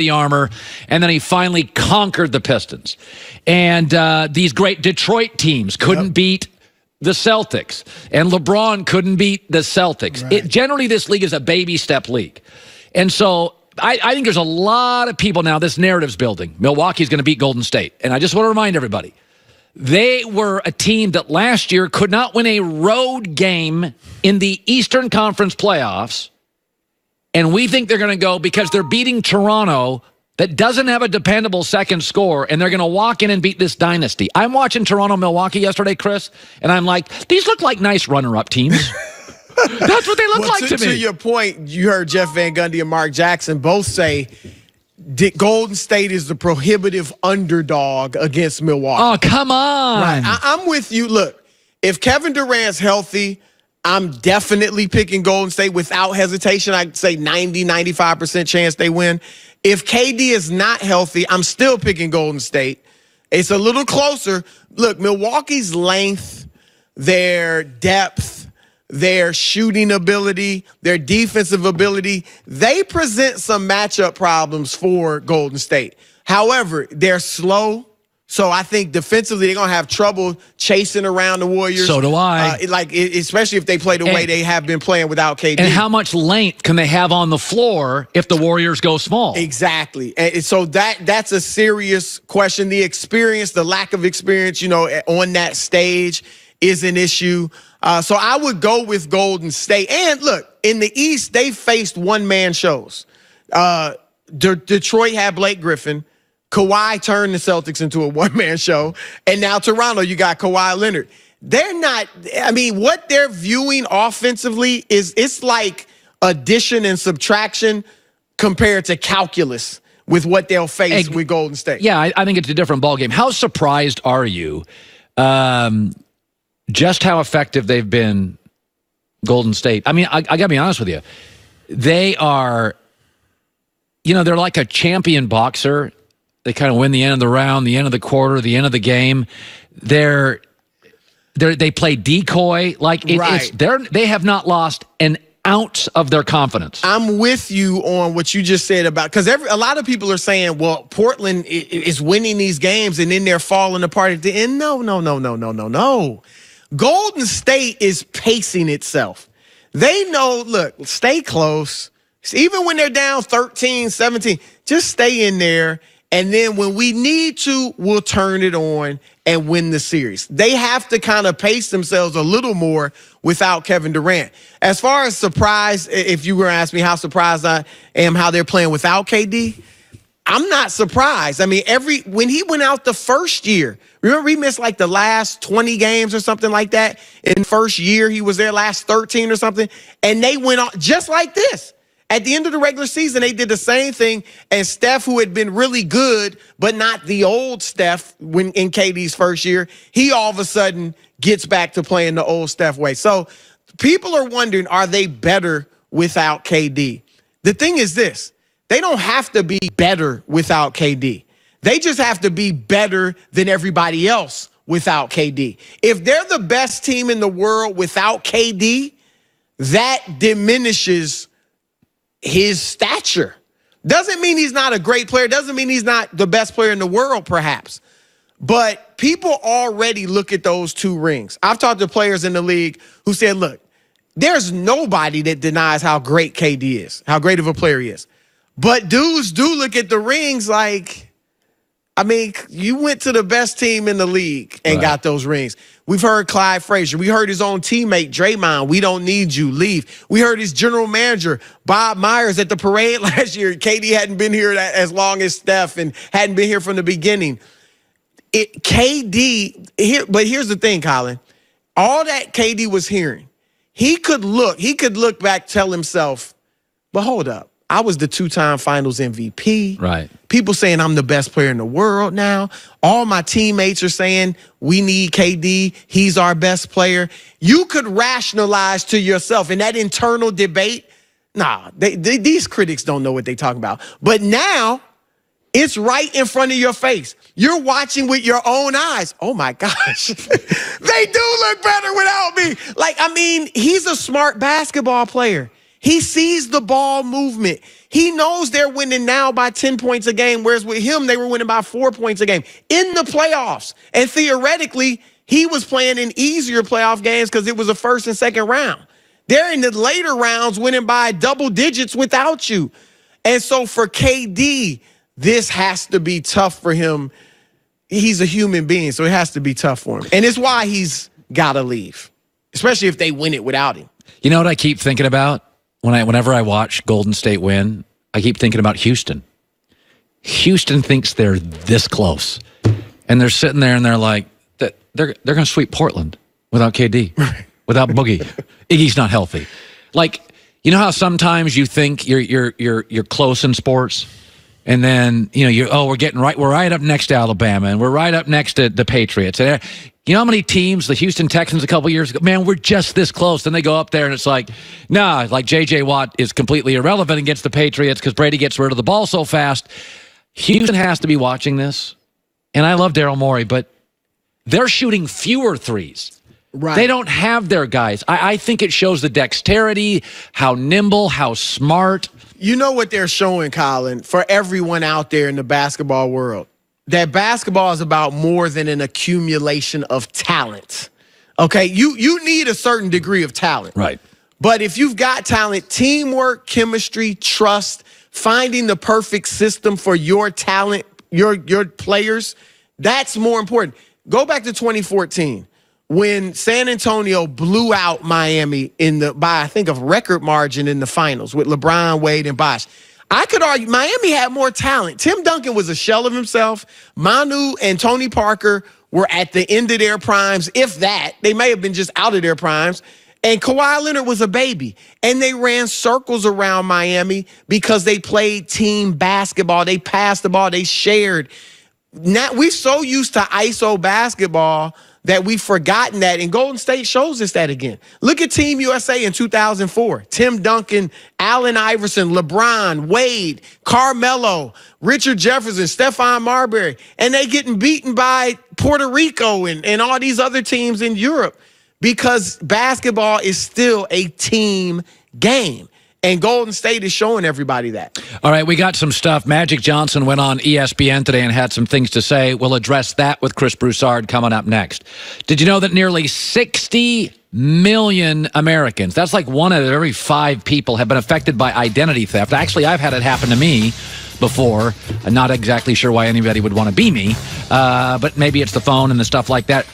the armor, and then he finally conquered the Pistons. And these great Detroit teams couldn't beat the Celtics, and LeBron couldn't beat the Celtics. Right. Generally, this league is a baby step league. And so I think there's a lot of people now, this narrative's building. Milwaukee's going to beat Golden State. And I just want to remind everybody, they were a team that last year could not win a road game in the Eastern Conference playoffs. And we think they're going to go because they're beating Toronto that doesn't have a dependable second score, and they're going to walk in and beat this dynasty. I'm watching Toronto-Milwaukee yesterday, Chris, and I'm like, these look like nice runner-up teams. That's what they look like to me. To your point, you heard Jeff Van Gundy and Mark Jackson both say Golden State is the prohibitive underdog against Milwaukee. Oh, come on. Right. I'm with you. Look, if Kevin Durant's healthy, I'm definitely picking Golden State without hesitation. I'd say 90, 95% chance they win. If KD is not healthy, I'm still picking Golden State. It's a little closer. Look, Milwaukee's length, their depth, their shooting ability, their defensive ability, they present some matchup problems for Golden State. However, they're slow. So I think defensively they're going to have trouble chasing around the Warriors. So do I. Especially if they play the way they have been playing without KD. And how much length can they have on the floor if the Warriors go small? Exactly. And so that's a serious question. The experience, the lack of experience, on that stage is an issue. So I would go with Golden State. And look, in the East, they faced one-man shows. Detroit had Blake Griffin. Kawhi turned the Celtics into a one-man show. And now Toronto, you got Kawhi Leonard. They're not, what they're viewing offensively it's like addition and subtraction compared to calculus with what they'll face with Golden State. Yeah, I think it's a different ballgame. How surprised are you just how effective they've been, Golden State? I got to be honest with you. They are, they're like a champion boxer. They kind of win the end of the round, the end of the quarter, the end of the game. They play decoy. They have not lost an ounce of their confidence. I'm with you on what you just said about, because a lot of people are saying, well, Portland is winning these games and then they're falling apart at the end. No. Golden State is pacing itself. They know, look, stay close. Even when they're down 13, 17, just stay in there. And then when we need to, we'll turn it on and win the series. They have to kind of pace themselves a little more without Kevin Durant. As far as surprise, if you were to ask me how surprised I am how they're playing without KD, I'm not surprised. When he went out the first year, remember he missed like the last 20 games or something like that. In the first year, he was there last 13 or something. And they went on just like this. At the end of the regular season, they did the same thing, and Steph, who had been really good, but not the old Steph when in KD's first year, he all of a sudden gets back to playing the old Steph way. So people are wondering, are they better without KD? The thing is this, they don't have to be better without KD. They just have to be better than everybody else without KD. If they're the best team in the world without KD, that diminishes his stature. Doesn't mean he's not a great player. Doesn't mean he's not the best player in the world, perhaps. But people already look at those two rings. I've talked to players in the league who said, look, there's nobody that denies how great KD is, how great of a player he is. But dudes do look at the rings like, you went to the best team in the league and got those rings. We've heard Clyde Frazier. We heard his own teammate, Draymond, we don't need you, leave. We heard his general manager, Bob Myers, at the parade last year. KD hadn't been here as long as Steph and hadn't been here from the beginning. But here's the thing, Colin. All that KD was hearing, he could look back, tell himself, but hold up. I was the two-time finals MVP. Right. People saying I'm the best player in the world now. All my teammates are saying we need KD. He's our best player. You could rationalize to yourself in that internal debate. These critics don't know what they're talking about. But now it's right in front of your face. You're watching with your own eyes. Oh, my gosh. They do look better without me. He's a smart basketball player. He sees the ball movement. He knows they're winning now by 10 points a game, whereas with him, they were winning by 4 points a game in the playoffs. And theoretically, he was playing in easier playoff games because it was a first and second round. They're in the later rounds winning by double digits without you. And so for KD, this has to be tough for him. He's a human being, so it has to be tough for him. And it's why he's got to leave, especially if they win it without him. You know what I keep thinking about? Whenever I watch Golden State win, I keep thinking about Houston. Houston thinks they're this close. And they're sitting there and they're like, they're going to sweep Portland without KD, without Boogie. Iggy's not healthy. Like, you know how sometimes you think you're close in sports, and then we're right up next to Alabama, and we're right up next to the Patriots. And you know how many teams, the Houston Texans a couple years ago, man, we're just this close. Then they go up there and it's like, nah, like J.J. Watt is completely irrelevant against the Patriots because Brady gets rid of the ball so fast. Houston has to be watching this. And I love Daryl Morey, but they're shooting fewer threes. Right. They don't have their guys. I think it shows the dexterity, how nimble, how smart. You know what they're showing, Colin, for everyone out there in the basketball world, that basketball is about more than an accumulation of talent. Okay, you need a certain degree of talent. Right. But if you've got talent, teamwork, chemistry, trust, finding the perfect system for your talent, your players, that's more important. Go back to 2014 when San Antonio blew out Miami by I think a record margin in the finals with LeBron, Wade, and Bosh. I could argue Miami had more talent. Tim Duncan was a shell of himself. Manu and Tony Parker were at the end of their primes, if that. They may have been just out of their primes. And Kawhi Leonard was a baby. And they ran circles around Miami because they played team basketball. They passed the ball. They shared. Now we're so used to ISO basketball that we've forgotten that, and Golden State shows us that again. Look at Team USA in 2004. Tim Duncan, Allen Iverson, LeBron, Wade, Carmelo, Richard Jefferson, Stephon Marbury, and they getting beaten by Puerto Rico and all these other teams in Europe because basketball is still a team game. And Golden State is showing everybody that. All right, we got some stuff. Magic Johnson went on ESPN today and had some things to say. We'll address that with Chris Broussard coming up next. Did you know that nearly 60 million Americans, that's like 1 out of every 5 people, have been affected by identity theft? Actually, I've had it happen to me before. I'm not exactly sure why anybody would want to be me, but maybe it's the phone and the stuff like that.